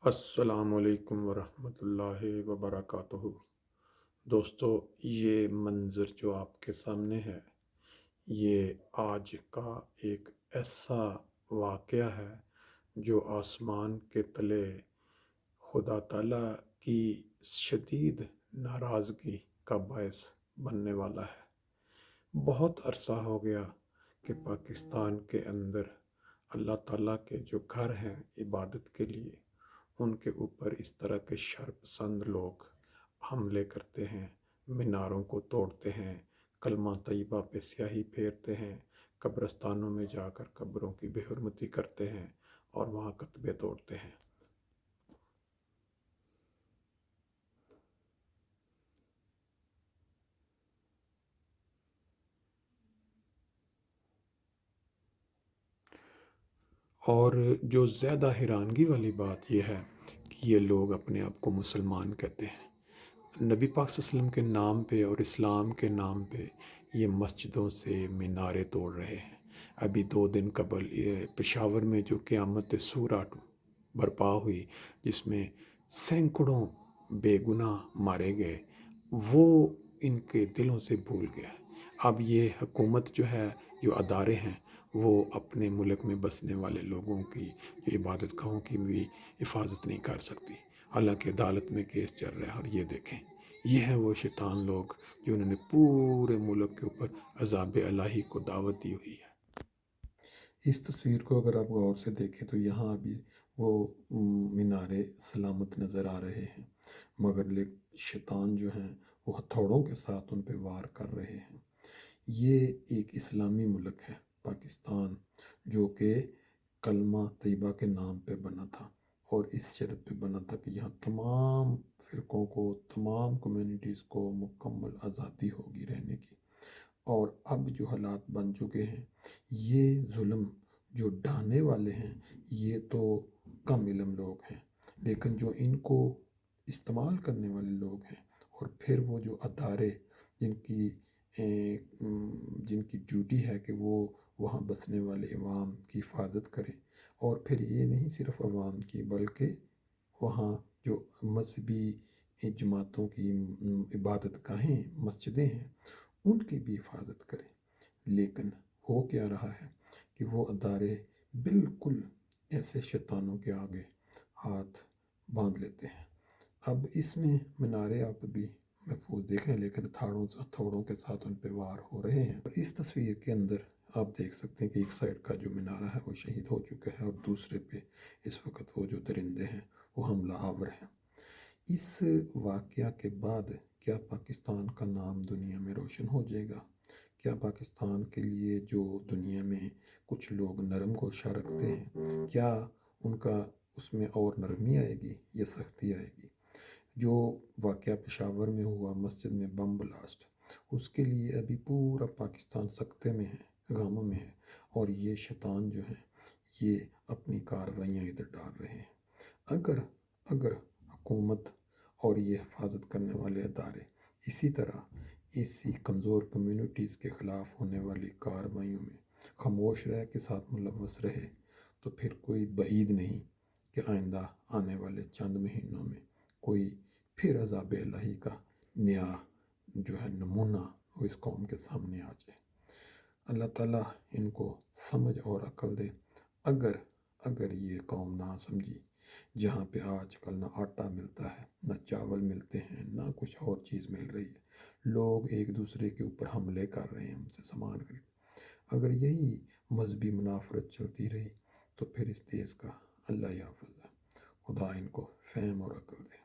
السلام علیکم ورحمۃ اللہ وبرکاتہ۔ دوستو، یہ منظر جو آپ کے سامنے ہے، یہ آج کا ایک ایسا واقعہ ہے جو آسمان کے تلے خدا تعالیٰ کی شدید ناراضگی کا باعث بننے والا ہے۔ بہت عرصہ ہو گیا کہ پاکستان کے اندر اللہ تعالیٰ کے جو گھر ہیں عبادت کے لیے، ان کے اوپر اس طرح کے شرپسند لوگ حملے کرتے ہیں، میناروں کو توڑتے ہیں، کلمہ طیبہ پہ سیاہی پھیرتے ہیں، قبرستانوں میں جا کر قبروں کی بے حرمتی کرتے ہیں اور وہاں کتبے توڑتے ہیں۔ اور جو زیادہ حیرانگی والی بات یہ ہے کہ یہ لوگ اپنے آپ کو مسلمان کہتے ہیں۔ نبی پاک صلی اللہ علیہ وسلم کے نام پہ اور اسلام کے نام پہ یہ مسجدوں سے مینارے توڑ رہے ہیں۔ ابھی 2 دن قبل یہ پشاور میں جو قیامت سورہ برپا ہوئی، جس میں سینکڑوں بے گناہ مارے گئے، وہ ان کے دلوں سے بھول گیا۔ اب یہ حکومت جو ہے، جو ادارے ہیں، وہ اپنے ملک میں بسنے والے لوگوں کی جو عبادت گاہوں کی بھی حفاظت نہیں کر سکتی، حالانکہ عدالت میں کیس چل رہا ہے۔ اور یہ دیکھیں، یہ ہیں وہ شیطان لوگ جنہوں نے پورے ملک کے اوپر عذاب الہی کو دعوت دی ہوئی ہے۔ اس تصویر کو اگر آپ غور سے دیکھیں تو یہاں ابھی وہ مینارے سلامت نظر آ رہے ہیں، مگر شیطان جو ہیں وہ ہتھوڑوں کے ساتھ ان پہ وار کر رہے ہیں۔ یہ ایک اسلامی ملک ہے پاکستان، جو کہ کلمہ طیبہ کے نام پہ بنا تھا، اور اس شرط پہ بنا تھا کہ یہاں تمام فرقوں کو، تمام کمیونٹیز کو مکمل آزادی ہوگی رہنے کی۔ اور اب جو حالات بن چکے ہیں، یہ ظلم جو ڈھانے والے ہیں یہ تو کم علم لوگ ہیں، لیکن جو ان کو استعمال کرنے والے لوگ ہیں، اور پھر وہ جو ادارے جن کی ڈیوٹی ہے کہ وہ وہاں بسنے والے عوام کی حفاظت کریں، اور پھر یہ نہیں صرف عوام کی بلکہ وہاں جو مذہبی جماعتوں کی عبادت گاہیں، مسجدیں ہیں، ان کی بھی حفاظت کریں۔ لیکن ہو کیا رہا ہے کہ وہ ادارے بالکل ایسے شیطانوں کے آگے ہاتھ باندھ لیتے ہیں۔ اب اس میں مینارے آپ بھی محفوظ دیکھ رہے ہیں، لیکن ہتھوڑوں کے ساتھ ان پہ وار ہو رہے ہیں۔ اور اس تصویر کے اندر آپ دیکھ سکتے ہیں کہ ایک سائڈ کا جو مینارہ ہے وہ شہید ہو چکا ہے، اور دوسرے پہ اس وقت وہ جو درندے ہیں وہ حملہ آور ہیں۔ اس واقعہ کے بعد کیا پاکستان کا نام دنیا میں روشن ہو جائے گا؟ کیا پاکستان کے لیے جو دنیا میں کچھ لوگ نرم گوشہ رکھتے ہیں، کیا ان کا اس میں اور نرمی آئے گی یا سختی آئے گی؟ جو واقعہ پشاور میں ہوا، مسجد میں بم بلاسٹ، اس کے لیے ابھی پورا پاکستان سکتے میں ہے، غم میں ہے، اور یہ شیطان جو ہیں یہ اپنی کارروائیاں ادھر ڈال رہے ہیں۔ اگر حکومت اور یہ حفاظت کرنے والے ادارے اسی طرح اسی کمزور کمیونٹیز کے خلاف ہونے والی کارروائیوں میں خاموش رہ کے ساتھ ملوث رہے، تو پھر کوئی بعید نہیں کہ آئندہ آنے والے چند مہینوں میں کوئی پھر عذاب الہی کا نیا جو ہے نمونہ وہ اس قوم کے سامنے آ جائے۔ اللہ تعالیٰ ان کو سمجھ اور عقل دے۔ اگر یہ قوم نہ سمجھی، جہاں پہ آج کل نہ آٹا ملتا ہے، نہ چاول ملتے ہیں، نہ کچھ اور چیز مل رہی ہے، لوگ ایک دوسرے کے اوپر حملے کر رہے ہیں، ہم سے سامان خرید، اگر یہی مذہبی منافرت چلتی رہی تو پھر اس دیس کا اللہ ہی حافظ ہے۔ خدا ان کو فہم اور عقل دے۔